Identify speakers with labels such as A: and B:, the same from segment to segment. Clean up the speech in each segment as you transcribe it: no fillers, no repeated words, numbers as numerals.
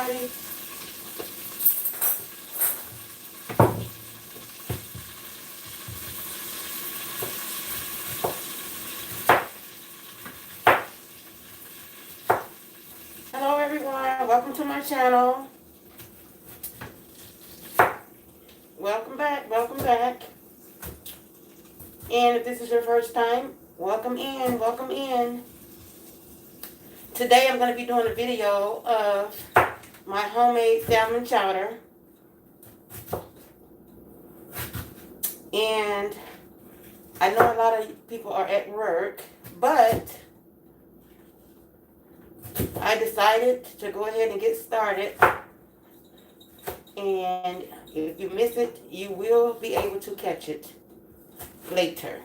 A: everybody. Hello everyone, welcome to my channel. Welcome back, welcome back. And if this is your first time, welcome in, welcome in. Today I'm going to be doing a video of my homemade salmon chowder. And I know a lot of people are at work, but I decided to go ahead and get started. And if you miss it, you will be able to catch it later.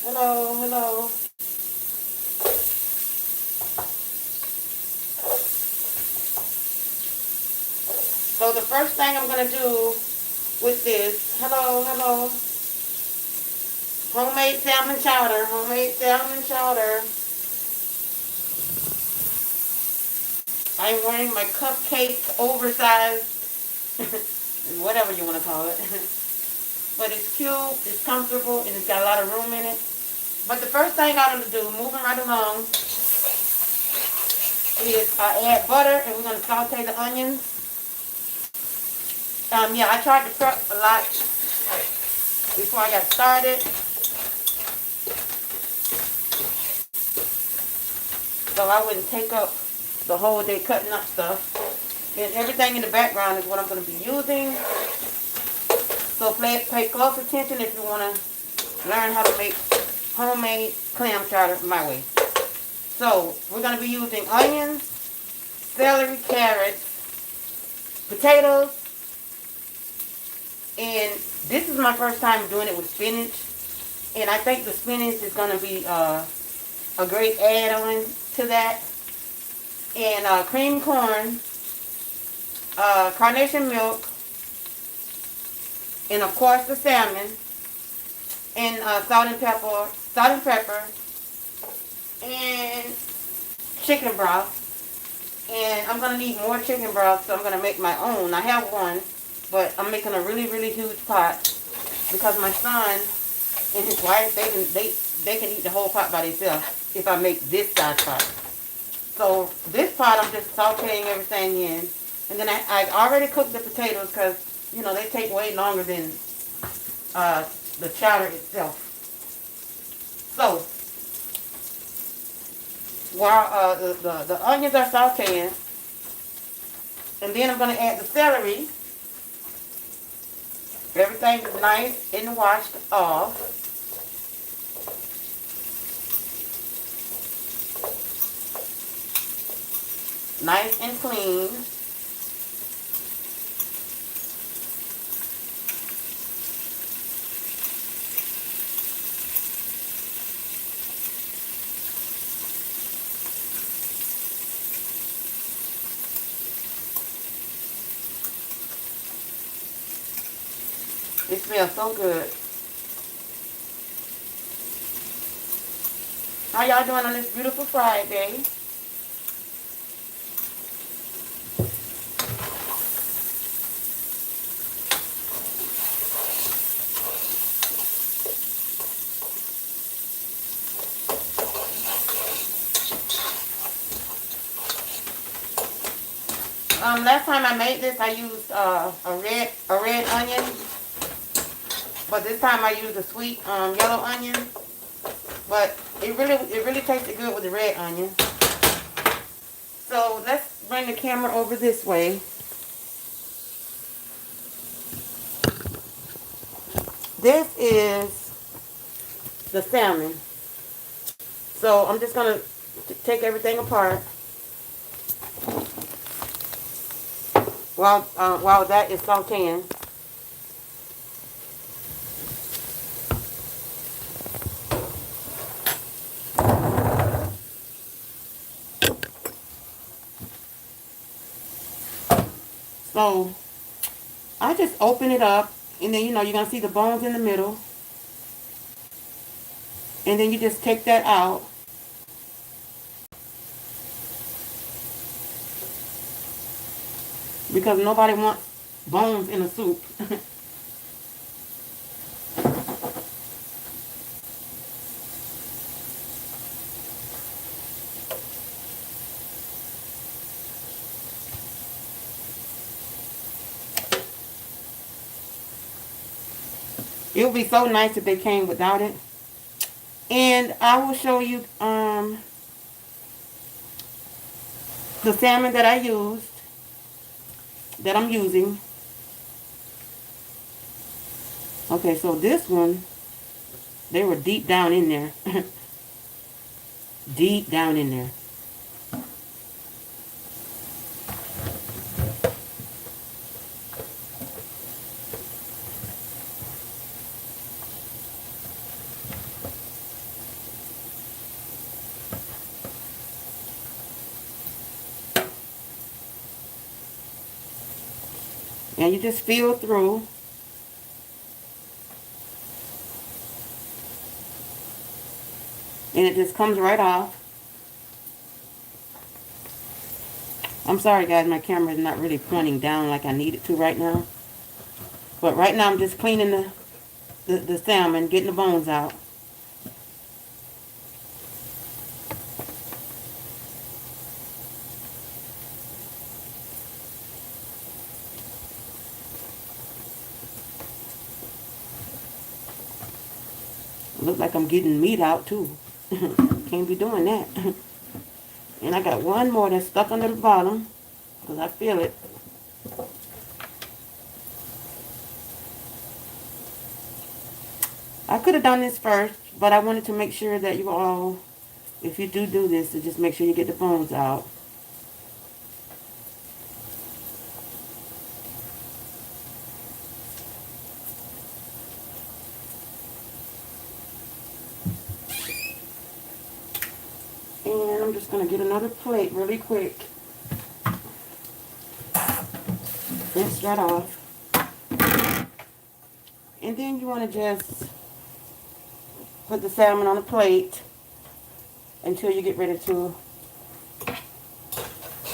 A: Hello, hello. So the first thing I'm going to do with this, hello, hello. Homemade salmon chowder, homemade salmon chowder. I'm wearing my cupcake oversized, whatever you want to call it. But it's cute, it's comfortable, and it's got a lot of room in it. But the first thing I'm going to do, moving right along, is add butter, and we're going to saute the onions. Yeah, I tried to prep a lot before I got started. So I wouldn't take up the whole day cutting up stuff. And everything in the background is what I'm going to be using. So pay close attention if you want to learn how to make homemade clam chowder my way. So we're going to be using onions, celery, carrots, potatoes, and this is my first time doing it with spinach. And I think the spinach is going to be a great add-on to that. And cream corn, carnation milk, and of course the salmon, and salt and pepper, and chicken broth. And I'm going to need more chicken broth, so I'm going to make my own. I have one, but I'm making a really, really huge pot because my son and his wife, they can eat the whole pot by themselves if I make this size pot. So this pot, I'm just sauteing everything in. And then I already cooked the potatoes because, you know, they take way longer than the chowder itself. So while the onions are sauteing, and then I'm going to add the celery. Everything is nice and washed off. Nice and clean. It smells so good. How y'all doing on this beautiful Friday? Last time I made this, I used a red onion, but this time I used a sweet yellow onion. But it really tasted good with the red onion. So let's bring the camera over this way. This is the salmon. So I'm just gonna take everything apart while that is sauteing. So I just open it up, and then, you know, you're going to see the bones in the middle. And then you just take that out. Because nobody wants bones in a soup. It would be so nice if they came without it. And I will show you the salmon that I'm using. Okay, so this one, they were deep down in there. Deep down in there. And you just feel through. And it just comes right off. I'm sorry guys, my camera is not really pointing down like I need it to right now. But right now I'm just cleaning the salmon, getting the bones out. Look like I'm getting meat out too. Can't be doing that. And I got one more that's stuck under the bottom because I feel it. I could have done this first, but I wanted to make sure that you all, if you do this, to just make sure you get the bones out. And I'm just going to get another plate really quick. Rinse that off. And then you want to just put the salmon on a plate until you get ready to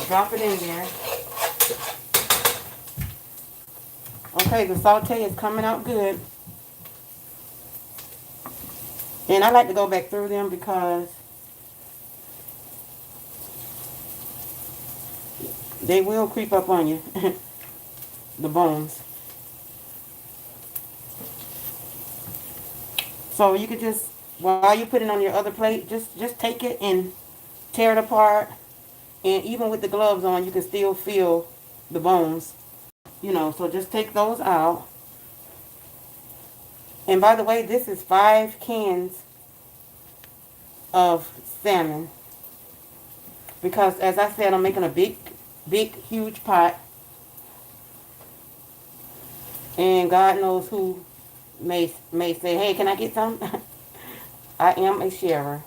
A: drop it in there. Okay, the saute is coming out good. And I like to go back through them because they will creep up on you, the bones. So you could just, while you put it on your other plate, just take it and tear it apart. And even with the gloves on, you can still feel the bones. You know, so just take those out. And by the way, this is 5 cans of salmon. Because as I said, I'm making a big, huge pot. And God knows who may say, hey, can I get some? I am a sharer.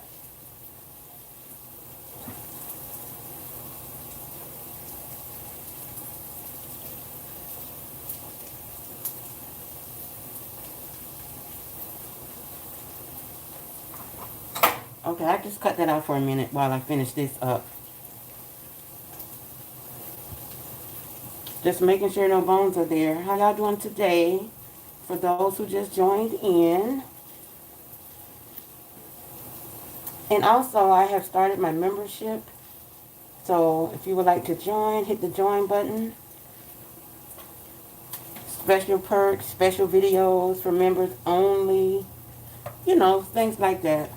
A: Okay, I just cut that out for a minute while I finish this up. Just making sure no bones are there. How y'all doing today? For those who just joined in. And also, I have started my membership. So, if you would like to join, hit the join button. Special perks, special videos for members only. You know, things like that.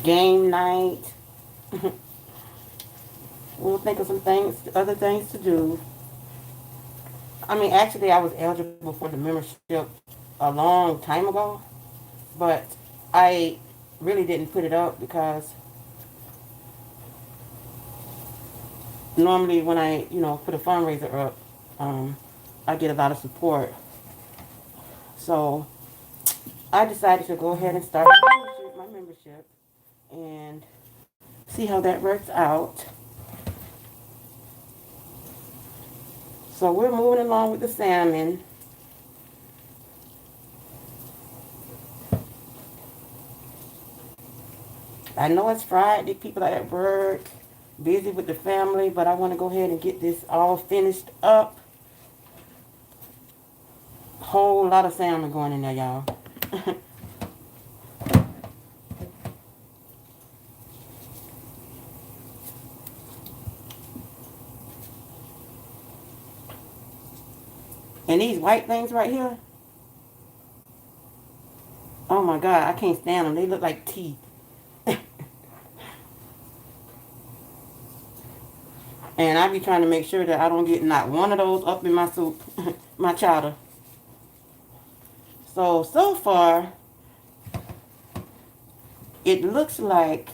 A: Game night. We'll think of some things, other things to do. I mean, actually, I was eligible for the membership a long time ago. But I really didn't put it up because normally when I, put a fundraiser up, I get a lot of support. So I decided to go ahead and start my membership and see how that works out. So we're moving along with the salmon. I know it's Friday. People are at work, busy with the family, but I want to go ahead and get this all finished up. Whole lot of salmon going in there, y'all. And these white things right here, oh my God, I can't stand them. They look like teeth. And I be trying to make sure that I don't get not one of those up in my soup, my chowder. So far, it looks like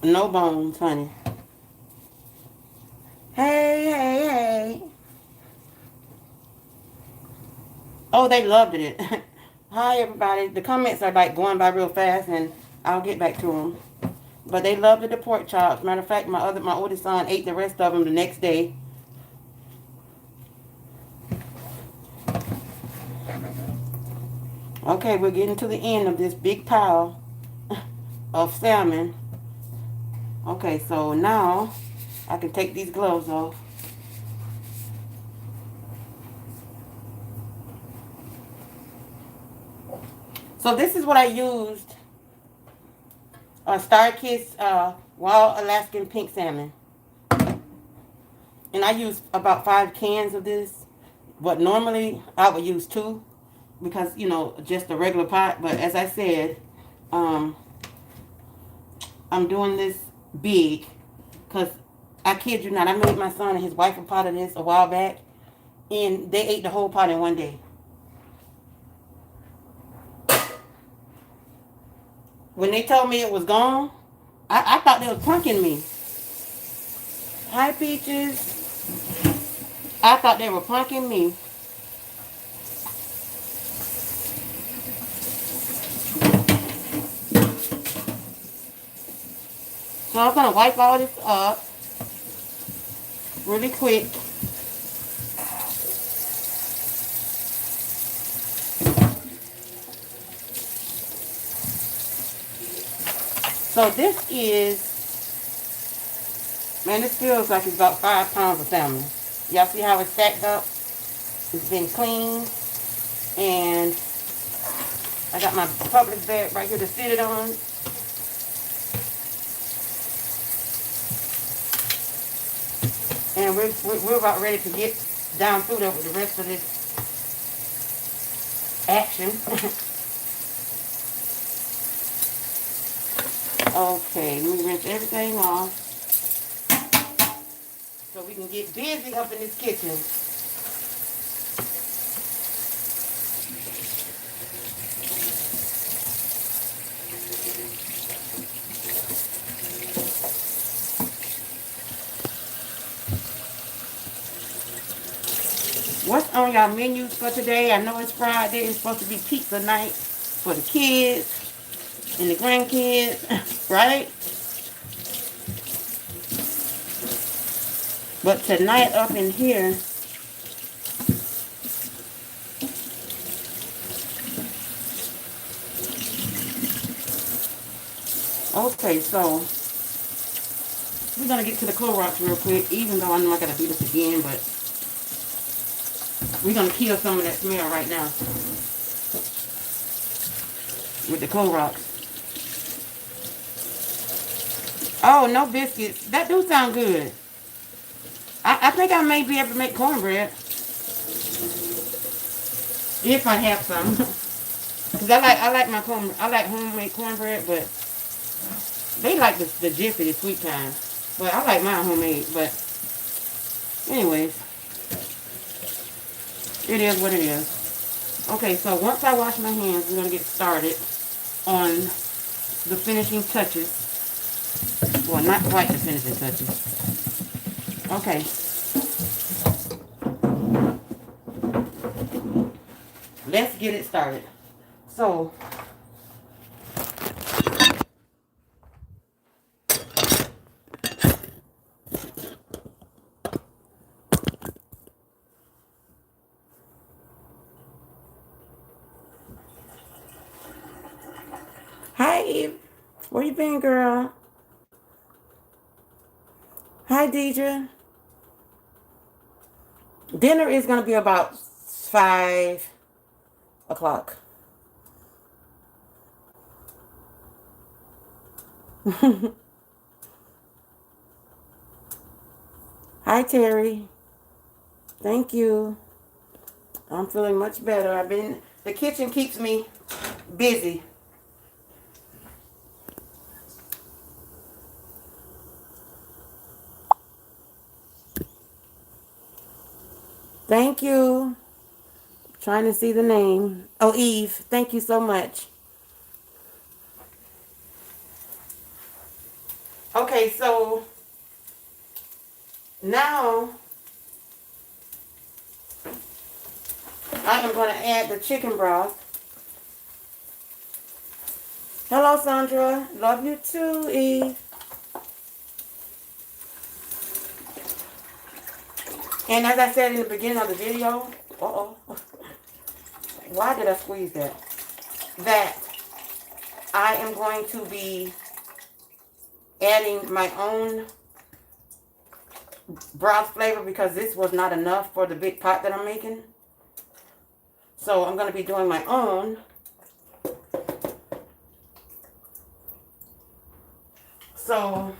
A: no bones, honey. Hey. Oh, they loved it. Hi, everybody. The comments are like going by real fast, and I'll get back to them. But they loved the pork chops. Matter of fact, my oldest son ate the rest of them the next day. Okay, we're getting to the end of this big pile of salmon. Okay, so now I can take these gloves off. So this is what I used. Star Kiss Wild Alaskan Pink Salmon. And I used about 5 cans of this. But normally I would use 2. Because, you know, just a regular pot. But as I said, I'm doing this big. Because I kid you not, I made my son and his wife a pot of this a while back. And they ate the whole pot in one day. When they told me it was gone, I thought they was punking me. Hi, Peaches. I thought they were punking me. So I'm going to wipe all this up really quick. So this is, man, this feels like it's about 5 pounds of salmon. Y'all see how it's stacked up? It's been cleaned. And I got my public bag right here to sit it on. And we're about ready to get down through there with the rest of this action. Okay, let me rinse everything off so we can get busy up in this kitchen. What's on y'all menus for today? I know it's Friday. It's supposed to be pizza night for the kids and the grandkids, right? But tonight up in here, okay, so we're going to get to the Clorox real quick, even though I know I got to do this again, but we're going to kill some of that smell right now with the Clorox. Oh, no biscuits. That do sound good. I think I may be able to make cornbread. If I have some. Because I like homemade cornbread, but they like the Jiffy, the sweet kind. But I like mine homemade. But anyways, it is what it is. Okay, so once I wash my hands, we're going to get started on the finishing touches. Well, not quite the finishing touches. Okay. Let's get it started. So, Hi, Eve. Where you been, girl? Hi, Deidre. Dinner is going to be about 5 o'clock. Hi, Terry. Thank you. I'm feeling much better. The kitchen keeps me busy. Thank you. Trying to see the name. Oh, Eve. Thank you so much. Okay, so now I am going to add the chicken broth. Hello, Sandra. Love you too, Eve. And as I said in the beginning of the video, why did I squeeze that? That I am going to be adding my own broth flavor because this was not enough for the big pot that I'm making. So I'm going to be doing my own. So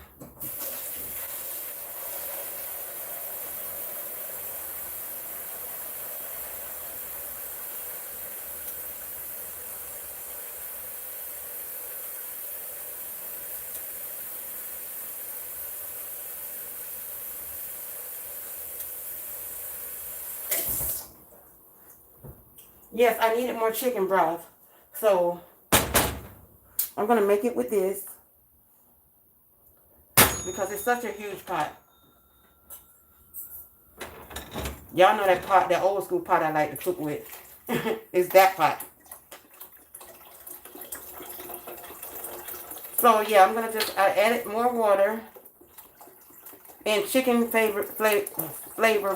A: yes, I needed more chicken broth. So I'm going to make it with this because it's such a huge pot. Y'all know that pot, that old school pot I like to cook with. It's that pot. So yeah, I'm going to I added more water and chicken flavor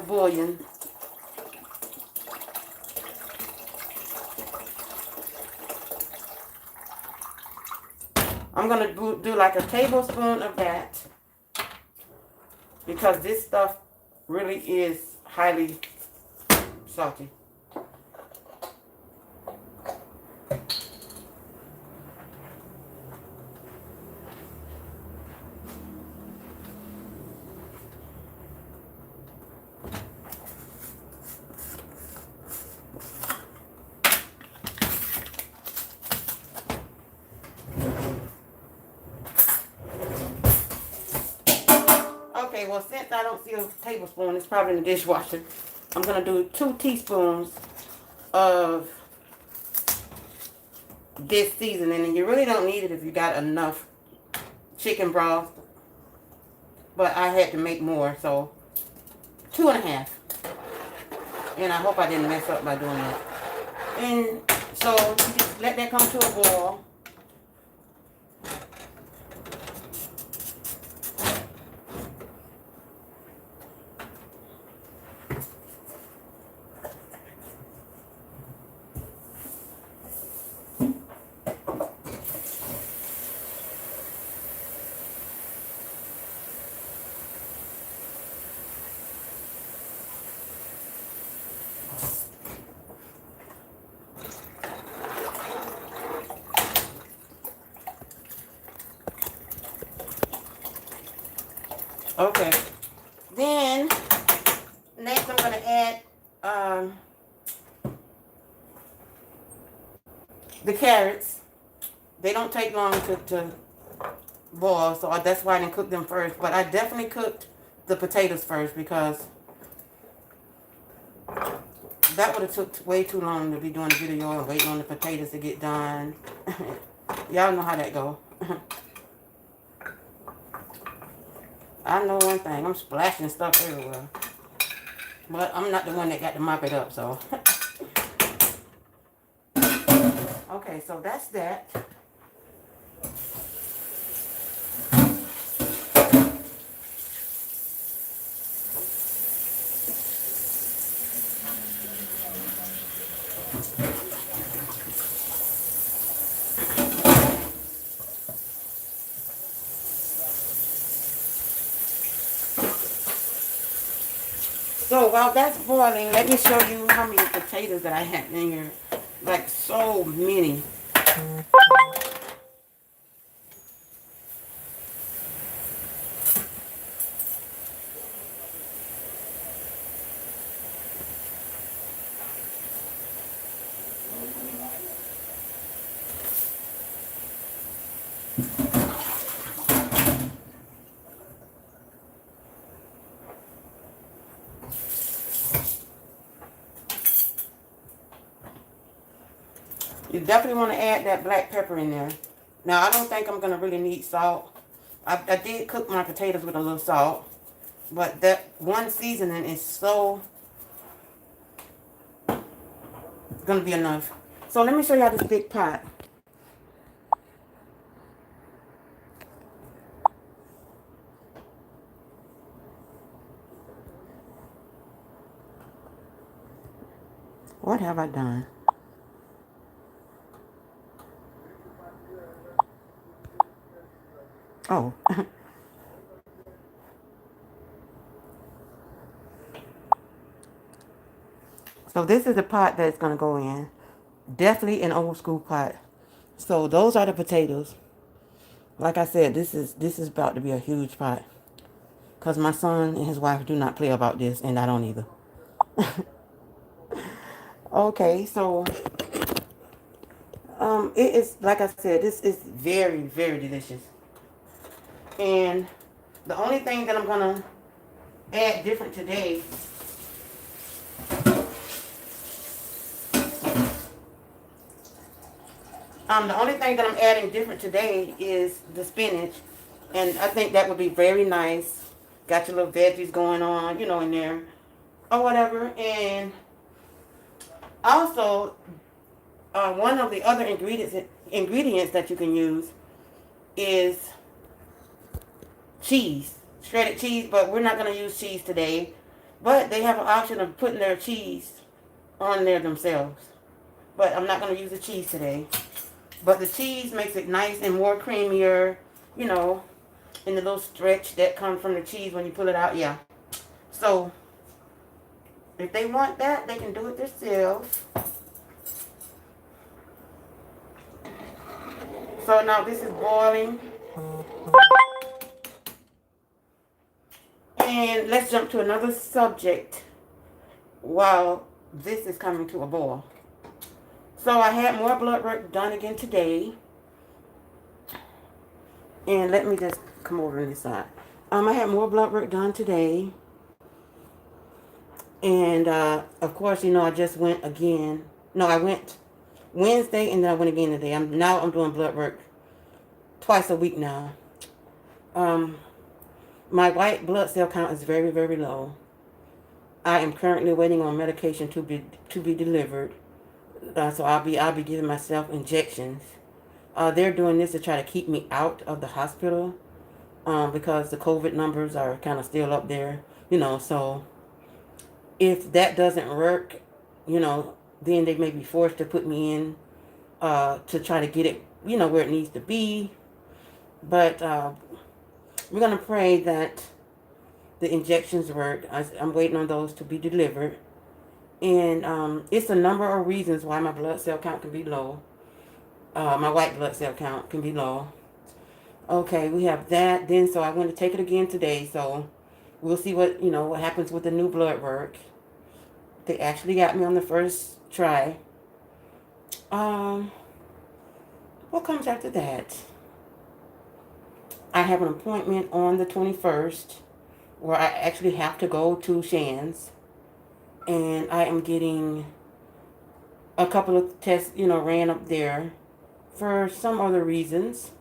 A: bouillon. I'm going to do like a tablespoon of that because this stuff really is highly salty. Okay, well, since I don't see a tablespoon, it's probably in the dishwasher. I'm going to do 2 teaspoons of this seasoning. And you really don't need it if you got enough chicken broth. But I had to make more, so 2.5. And I hope I didn't mess up by doing that. And so you just let that come to a boil. Okay. Then, next I'm going to add the carrots. They don't take long to boil, so that's why I didn't cook them first. But I definitely cooked the potatoes first because that would have took way too long to be doing a video and waiting on the potatoes to get done. Y'all know how that go. I know one thing, I'm splashing stuff everywhere. But I'm not the one that got to mop it up, so. Okay, so that's that. So while that's boiling, let me show you how many potatoes that I have in here. Like so many. You definitely want to add that black pepper in there. Now, I don't think I'm going to really need salt. I did cook my potatoes with a little salt. But that one seasoning is so going to be enough. So let me show y'all this big pot. What have I done? Oh. So this is the pot that it's going to go in. Definitely an old school pot. So those are the potatoes. Like I said, this is about to be a huge pot. Because my son and his wife do not play about this, and I don't either. Okay, so it is, like I said, this is very, very delicious. And the only thing that I'm going to add different today, the only thing that I'm adding different today is the spinach. And I think that would be very nice. Got your little veggies going on, you know, in there or whatever. And also, one of the other ingredients that you can use is cheese, shredded cheese, but we're not going to use cheese today. But they have an option of putting their cheese on there themselves. But I'm not going to use the cheese today. But the cheese makes it nice and more creamier, you know, in the little stretch that comes from the cheese when you pull it out. Yeah. So, if they want that, they can do it themselves. So now this is boiling. And let's jump to another subject while this is coming to a boil. So I had more blood work done again today. And let me just come over on this side. I had more blood work done today. And of course, you know, I just went again. No, I went Wednesday and then I went again today. I'm doing blood work twice a week now. My white blood cell count is very, very low. I am currently waiting on medication to be delivered. So I'll be giving myself injections. They're doing this to try to keep me out of the hospital because the COVID numbers are kind of still up there, you know. So if that doesn't work, you know, then they may be forced to put me in to try to get it, you know, where it needs to be. But we're going to pray that the injections work. I'm waiting on those to be delivered. And it's a number of reasons why my blood cell count can be low. My white blood cell count can be low. Okay, we have that. Then, so I went to take it again today. So we'll see what, you know, what happens with the new blood work. They actually got me on the first try. What comes after that? I have an appointment on the 21st where I actually have to go to Shands. And I am getting a couple of tests, you know, ran up there for some other reasons.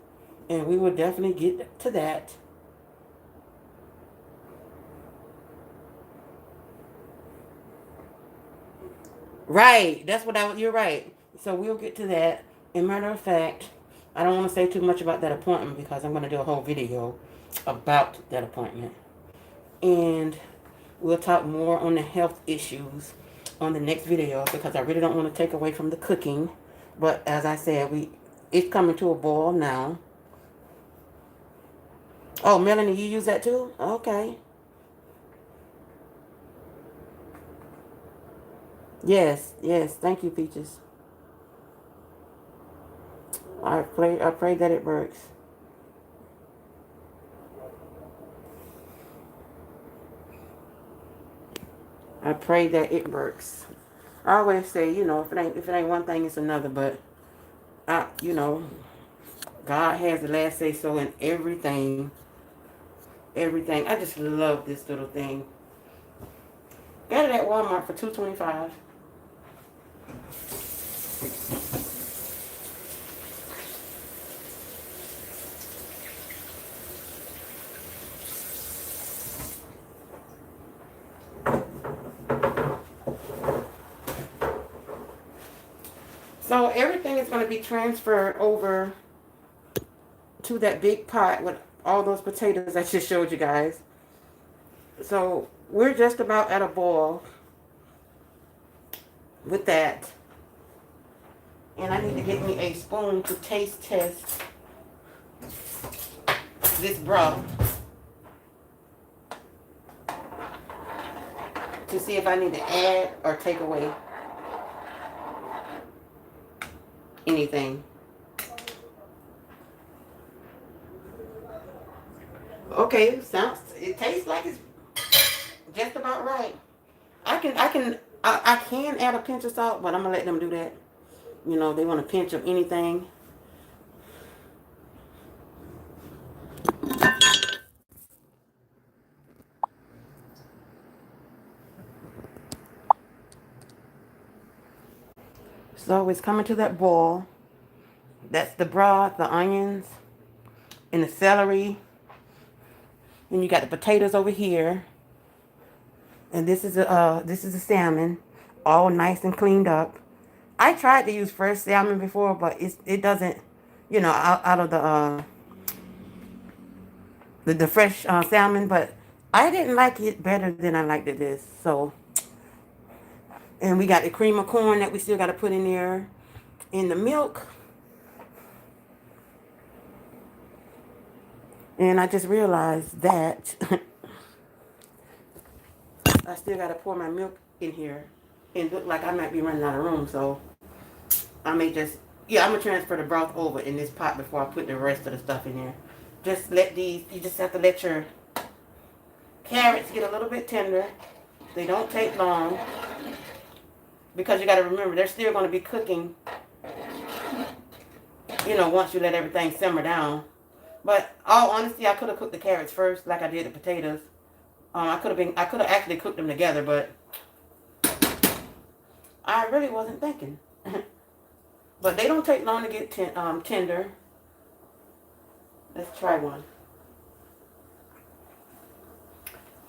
A: And we will definitely get to that. Right. That's what you're right. So we'll get to that. And matter of fact, I don't want to say too much about that appointment because I'm going to do a whole video about that appointment. And we'll talk more on the health issues on the next video because I really don't want to take away from the cooking. But as I said, it's coming to a boil now. Oh, Melanie, you use that too? Okay. Yes, yes. Thank you, Peaches. I pray that it works. I pray that it works. I always say, if it ain't one thing, it's another. But God has the last say so in everything. Everything. I just love this little thing. Got it at Walmart for $2.25. So everything is going to be transferred over to that big pot with all those potatoes I just showed you guys. So we're just about at a boil with that. And I need to get me a spoon to taste test this broth to see if I need to add or take away anything. Okay, it tastes like it's just about right. I can add a pinch of salt, but I'm gonna let them do that. They want a pinch of anything. So it's coming to that boil. That's the broth, the onions, and the celery. And you got the potatoes over here. And this is a salmon, all nice and cleaned up. I tried to use fresh salmon before, but it doesn't, out of the fresh salmon. But I didn't like it better than I liked it this. So, and we got the cream of corn that we still got to put in there, in the milk. And I just realized that I still got to pour my milk in here, and look like I might be running out of room. So I may just, yeah, I'm gonna transfer the broth over in this pot before I put the rest of the stuff in there. You just have to let your carrots get a little bit tender. They don't take long because you got to remember they're still going to be cooking, once you let everything simmer down. But all honesty, I could have cooked the carrots first like I did the potatoes. I could have actually cooked them together, but I really wasn't thinking. But they don't take long to get tender. Let's try one.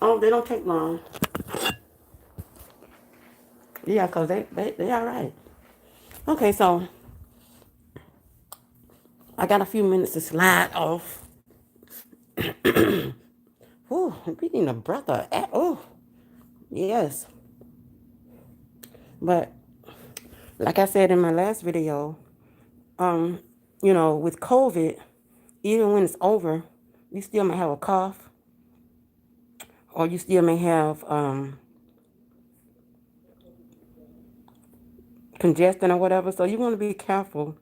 A: Oh, they don't take long. Yeah, because they all right. Okay, so I got a few minutes to slide off. Ooh, I'm getting a breath of air. Oh, yes. But like I said in my last video, um, with COVID, even when it's over, you still may have a cough, or you still may have congestion or whatever. So you want to be careful,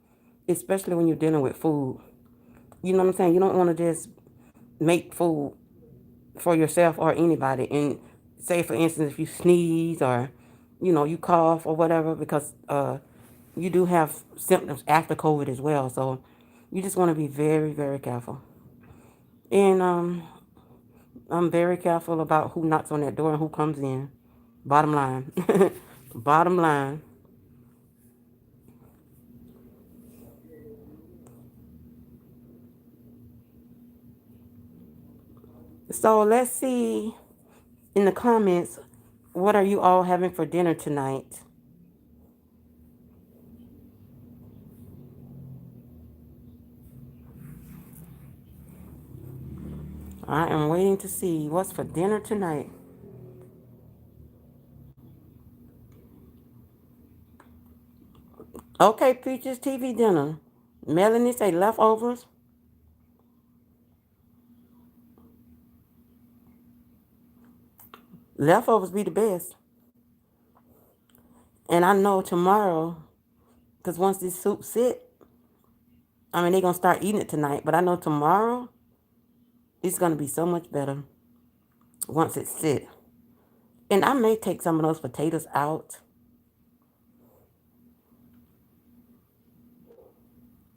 A: especially when you're dealing with food. You know what I'm saying? You don't want to just make food for yourself or anybody. And say, for instance, if you sneeze or, you cough or whatever, because you do have symptoms after COVID as well. So you just want to be very, very careful. And I'm very careful about who knocks on that door and who comes in. Bottom line. Bottom line. So let's see in the comments, what are you all having for dinner tonight? I am waiting to see what's for dinner tonight. Okay, Peaches TV dinner. Melanie say leftovers. Leftovers be the best. And I know tomorrow, because once this soup sit, I mean, they're going to start eating it tonight, but I know tomorrow it's going to be so much better once it sit. And I may take some of those potatoes out.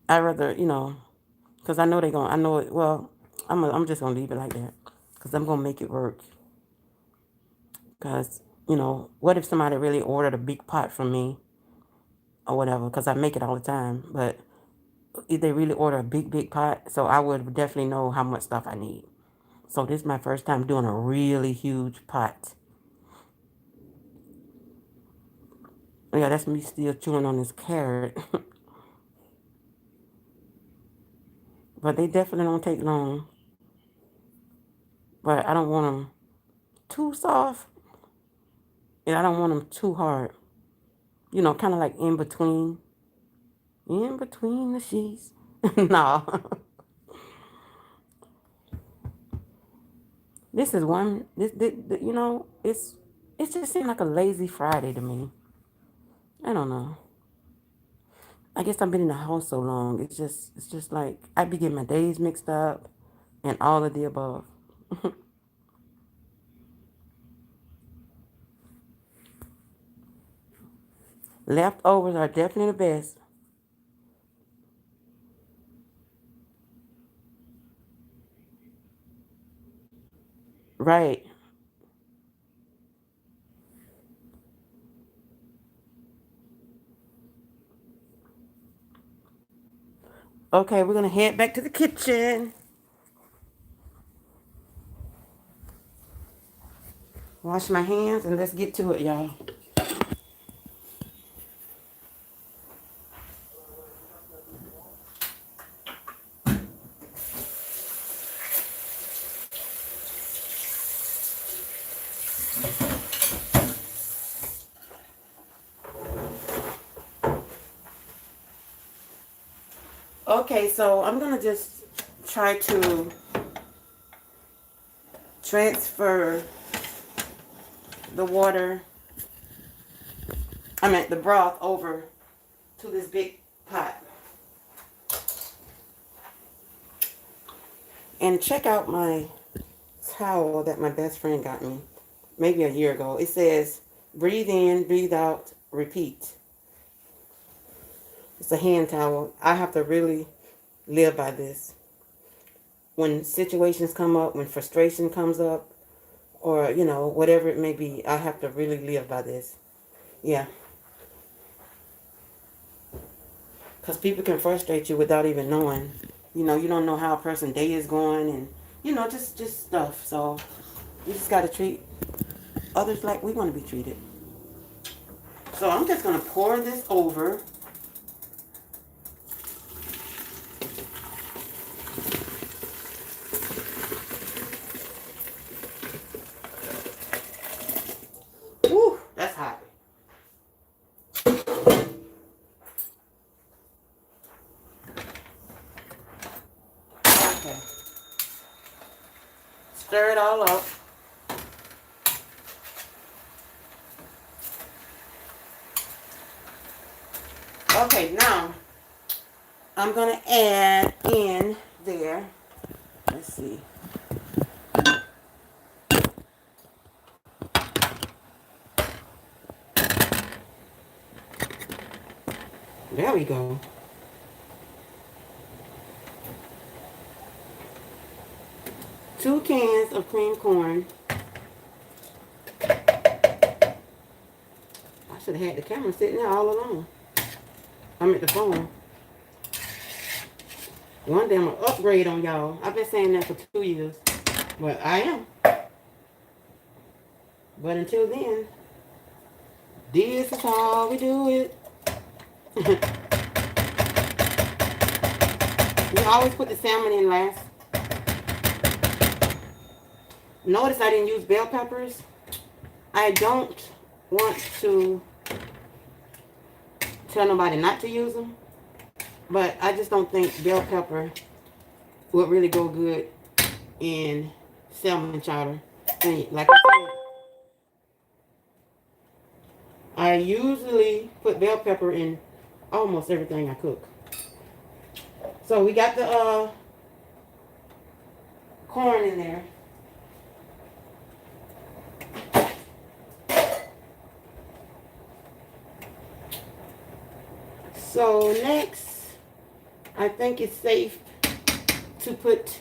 A: I rather, because I know they're going to, I know it, well, I'm just going to leave it like that because I'm going to make it work. Because, what if somebody really ordered a big pot from me or whatever, because I make it all the time, but if they really order a big, big pot, so I would definitely know how much stuff I need. So this is my first time doing a really huge pot. Yeah, that's me still chewing on this carrot. But they definitely don't take long. But I don't want them too soft, and I don't want them too hard. Kind of like in between. In between the sheets. No. This is one, it's just seemed like a lazy Friday to me. I don't know. I guess I've been in the house so long. It's just like I be getting my days mixed up and all of the above. Leftovers are definitely the best. Right. Okay, we're gonna head back to the kitchen. Wash my hands and let's get to it, y'all. Okay, so I'm gonna just try to transfer the water, the broth over to this big pot. And check out my towel that my best friend got me maybe a year ago. It says, breathe in, breathe out, repeat. It's a hand towel. I have to really live by this. When situations come up, when frustration comes up, or, whatever it may be, I have to really live by this. Yeah. Because people can frustrate you without even knowing. You don't know how a person's day is going and, just stuff. So you just got to treat others like we want to be treated. So I'm just going to pour this over. Woo, that's hot. Okay. Stir it all up. Okay, now I'm going to add in there. Let's see. There we go. Two cans of cream corn. I should have had the camera sitting there all along. I'm at the phone. One day I'm going to upgrade on y'all. I've been saying that for 2 years. But I am. But until then, this is how we do it. You always put the salmon in last. Notice I didn't use bell peppers. I don't want to tell nobody not to use them. But I just don't think bell pepper would really go good in salmon chowder. And like I said, I usually put bell pepper in almost everything I cook. So we got the corn in there. So next, I think it's safe to put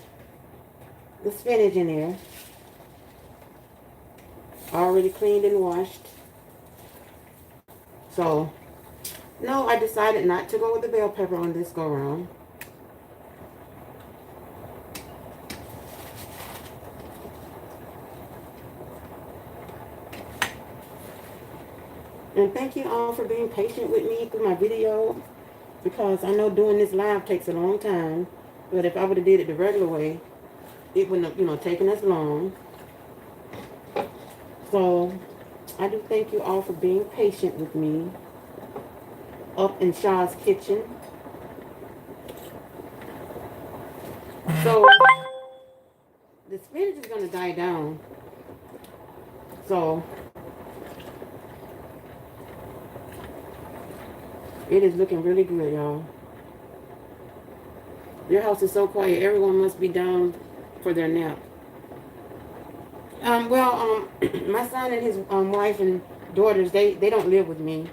A: the spinach in there. Already cleaned and washed. So, no, I decided not to go with the bell pepper on this go round. And thank you all for being patient with me through my video, because I know doing this live takes a long time. But if I would have did it the regular way, it wouldn't have, taken as long. So I do thank you all for being patient with me up in Shaw's kitchen. So the spinach is going to die down. So it is looking really good, y'all. Your house is so quiet. Everyone must be down for their nap. My son and his wife and daughters, they don't live with me.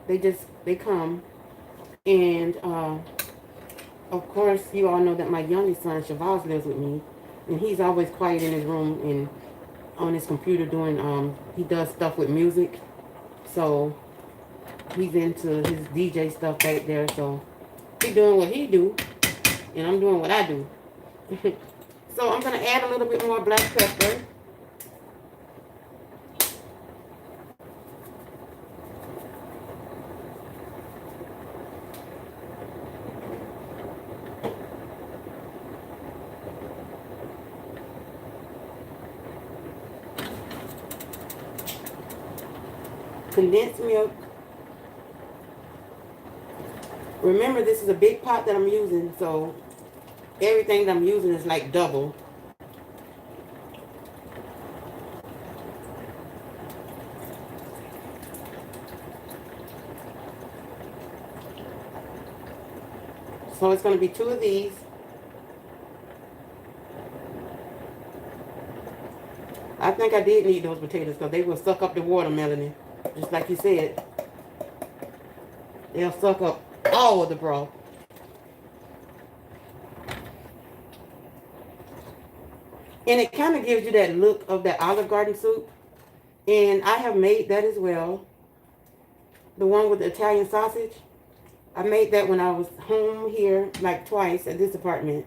A: They come. And, of course, you all know that my youngest son, Shavaz, lives with me. And he's always quiet in his room and on his computer doing, he does stuff with music. So he's into his DJ stuff back there. So he's doing what he do, and I'm doing what I do. So I'm going to add a little bit more black pepper. Condensed milk. Remember, this is a big pot that I'm using, so everything that I'm using is like double. So it's going to be 2 of these. I think I did need those potatoes because they will suck up the watermelon. Just like you said. They'll suck up all of the broth. And it kind of gives you that look of that Olive Garden soup. And I have made that as well. The one with the Italian sausage. I made that when I was home here like twice at this apartment.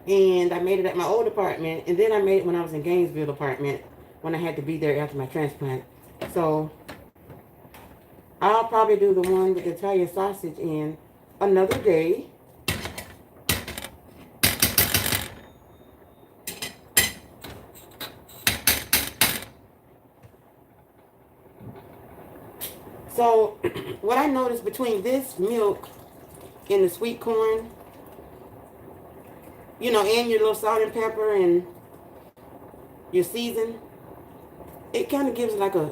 A: And I made it at my old apartment. And then I made it when I was in Gainesville apartment. When I had to be there after my transplant. So I'll probably do the one with the Italian sausage in another day. So what I noticed between this milk and the sweet corn, and your little salt and pepper and your season, it kind of gives like a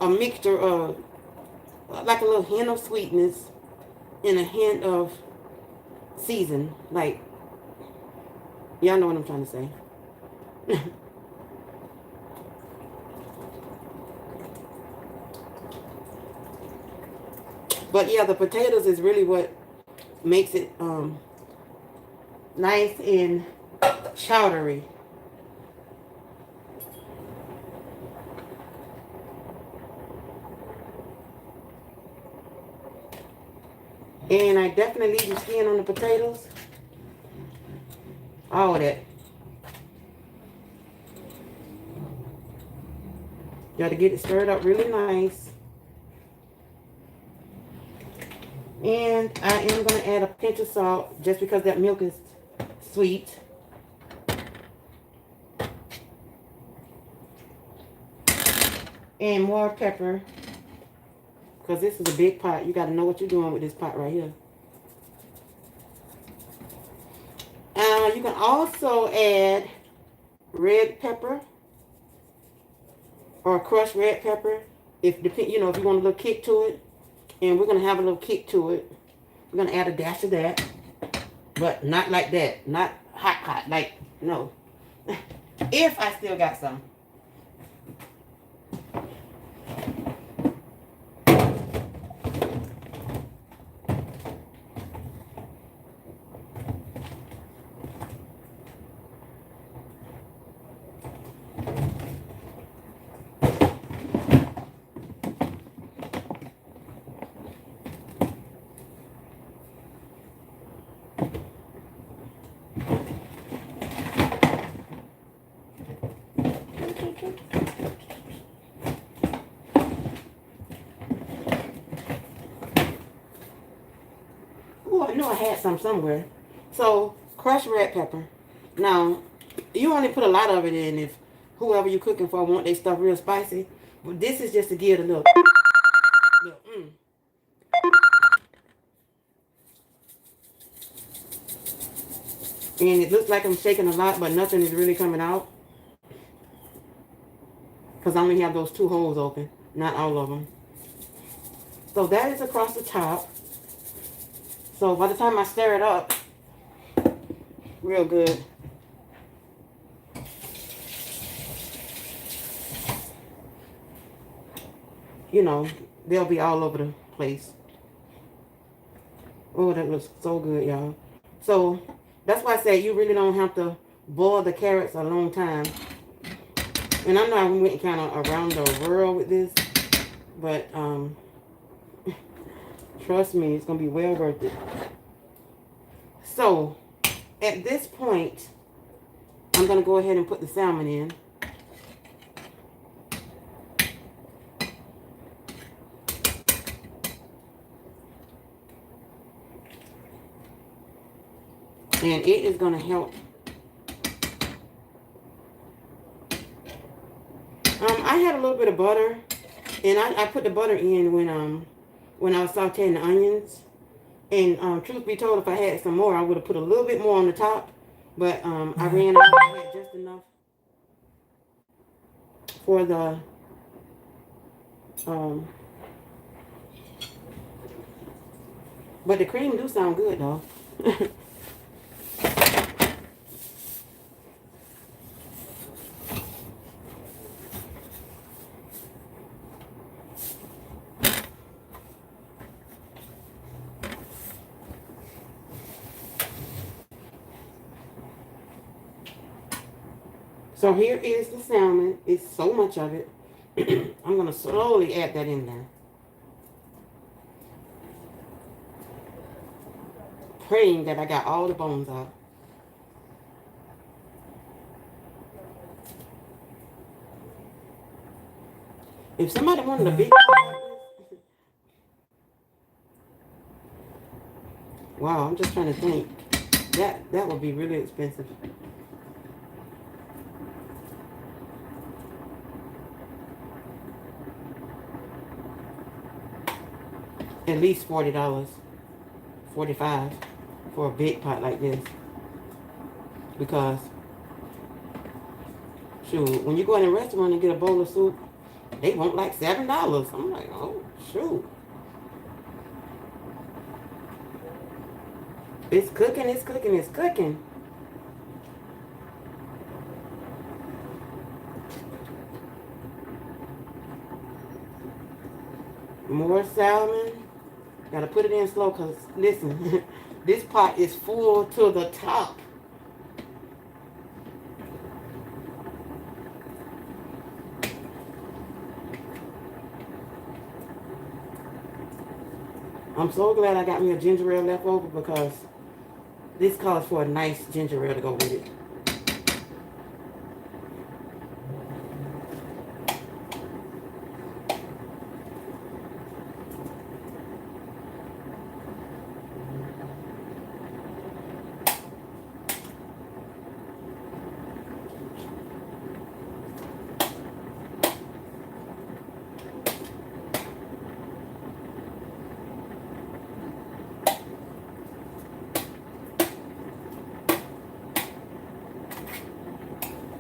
A: mixture of, like a little hint of sweetness and a hint of season. Like, y'all know what I'm trying to say. But yeah, the potatoes is really what makes it nice and chowdery. And I definitely leave the skin on the potatoes. All of that. Got to get it stirred up really nice. And I am going to add a pinch of salt just because that milk is sweet. And more pepper. Because this is a big pot. You got to know what you're doing with this pot right here. You can also add red pepper. Or crushed red pepper. if you know, if you want a little kick to it, and we're gonna have a little kick to it. We're gonna add a dash of that, but not like that, not hot, like no. If I still got some. Oh, I knew I had some somewhere. So, crushed red pepper. Now, you only put a lot of it in if whoever you're cooking for want their stuff real spicy. But this is just to give it a little And it looks like I'm shaking a lot, but nothing is really coming out. Because I only have those 2 holes open, not all of them. So that is across the top. So by the time I stir it up real good, you know, they'll be all over the place. Oh, that looks so good, y'all. So that's why I say you really don't have to boil the carrots a long time. And I know I went kind of around the world with this, but trust me, it's going to be well worth it. So at this point, I'm going to go ahead and put the salmon in. And it is going to help. I had a little bit of butter, and I put the butter in when I was sauteing the onions. And truth be told, if I had some more, I would have put a little bit more on the top. But I ran out. I had just enough for the but the cream do sound good though. So here is the salmon. It's so much of it. I'm going to slowly add that in there. Praying that I got all the bones out. If somebody wanted a big wow, I'm just trying to think. That would be really expensive. At least $40, $45 for a big pot like this. Because, shoot, when you go in a restaurant and get a bowl of soup, they want like $7. I'm like, oh, shoot. It's cooking, it's cooking, it's cooking. More salmon. Gotta put it in slow because, listen, this pot is full to the top. I'm so glad I got me a ginger ale left over because this calls for a nice ginger ale to go with it.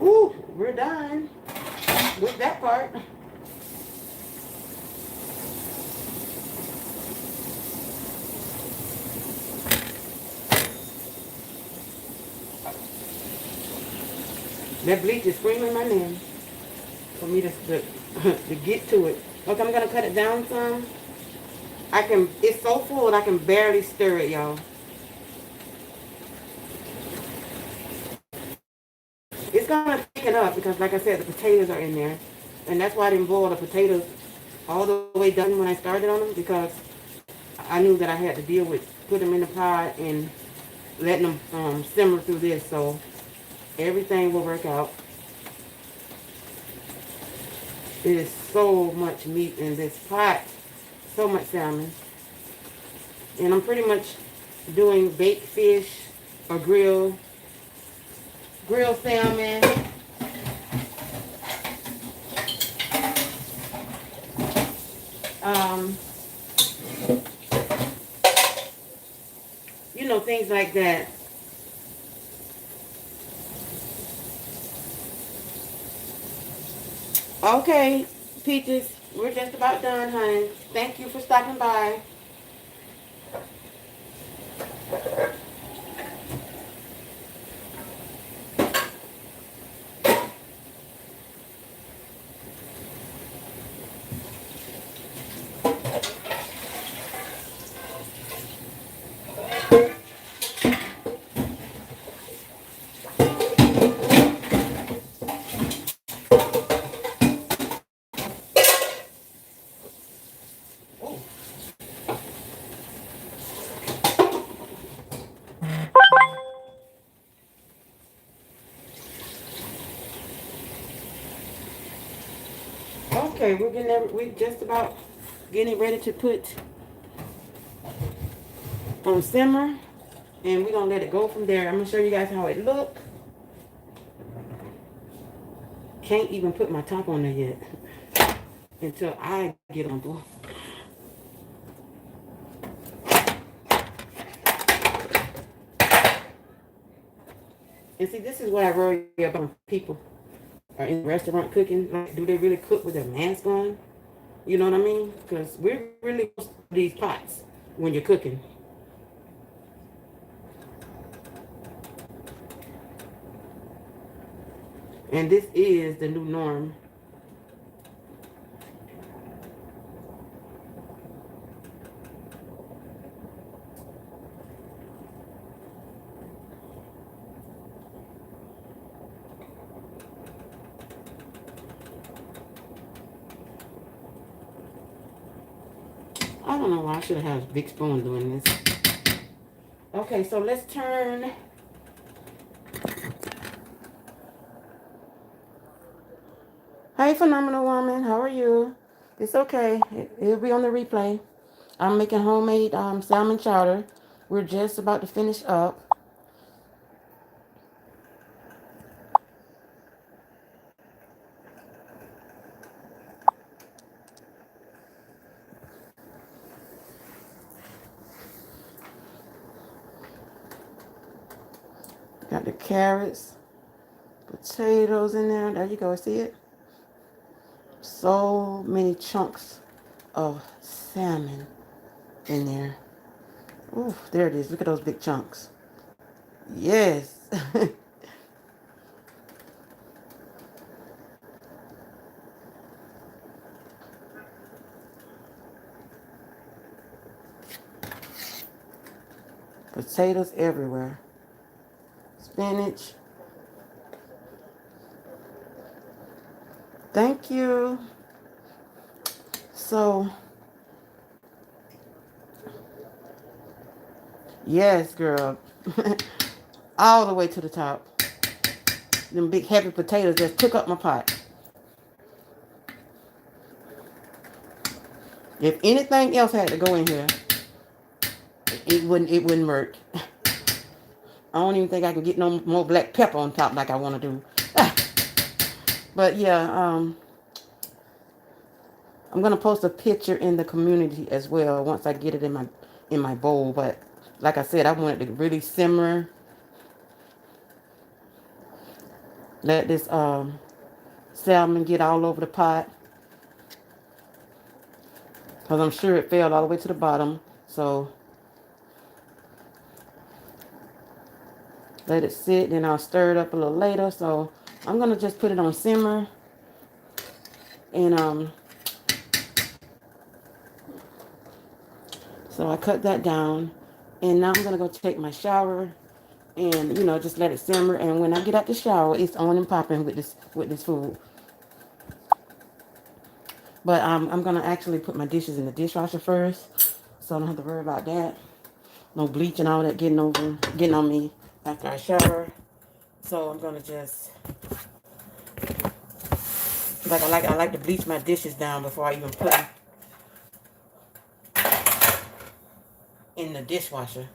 A: Ooh, we're done with that part. That bleach is screaming my name for me to get to it. Okay, I'm gonna cut it down some. It's so full I can barely stir it, y'all. It's gonna thicken up because, like I said, the potatoes are in there. And that's why I didn't boil the potatoes all the way done when I started on them, because I knew that I had to deal with putting them in the pot and letting them simmer through this. So everything will work out. It is so much meat in this pot. So much salmon. And I'm pretty much doing baked fish or grilled salmon. Um, things like that. Okay, Peaches, we're just about done, honey. Thank you for stopping by. Okay, we're just about getting ready to put on simmer, and we're gonna let it go from there. I'm gonna show you guys how it look. Can't even put my top on there yet until I get on board. And see, this is what I worry about when people are in restaurant cooking. Like, do they really cook with their mask on? You know what I mean? Because we're really close to these pots when you're cooking. And this is the new norm. I don't know why I should have had a big spoon doing this. Okay, so let's turn. Hey, phenomenal woman, how are you? It's okay. It'll be on the replay. I'm making homemade salmon chowder. We're just about to finish up. Got the carrots, potatoes in there. There you go. See it? So many chunks of salmon in there. Ooh, there it is. Look at those big chunks. Yes. Potatoes everywhere. Spinach. Thank you. So, yes, girl. All the way to the top. Them big heavy potatoes just took up my pot. If anything else had to go in here, it wouldn't work. I don't even think I can get no more black pepper on top like I want to do. But yeah, I'm gonna post a picture in the community as well once I get it in my bowl. But like I said, I want it to really simmer. Let this salmon get all over the pot, because I'm sure it fell all the way to the bottom. So let it sit, then I'll stir it up a little later. So I'm going to just put it on simmer. And so I cut that down. And now I'm going to go take my shower and, you know, just let it simmer. And when I get out the shower, it's on and popping with this food. But I'm going to actually put my dishes in the dishwasher first, so I don't have to worry about that. No bleach and all that getting on me after I shower. So I'm going to just, I like to bleach my dishes down before I even put them in the dishwasher.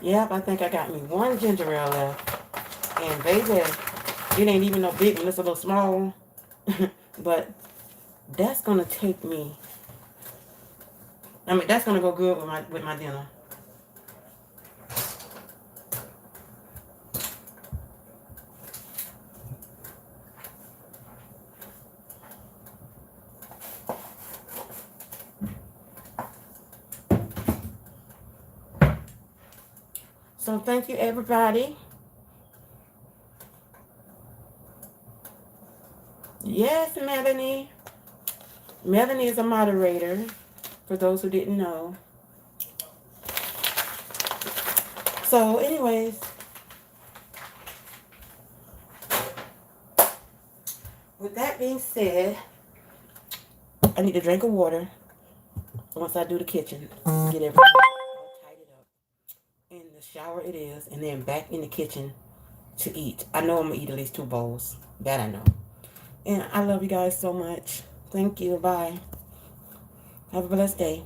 A: Yep, I think I got me one ginger ale left. And baby, it ain't even no big one. It's a little small. But that's going to take me. I mean, that's going to go good with my dinner. So thank you, everybody. Yes, Melanie. Melanie is a moderator, for those who didn't know. So, anyways, with that being said, I need a drink of water once I do the kitchen. Get everything all tidied up. In the shower it is, and then back in the kitchen to eat. I know I'm going to eat at least 2 bowls. That I know. And I love you guys so much. Thank you. Bye. Have a blessed day.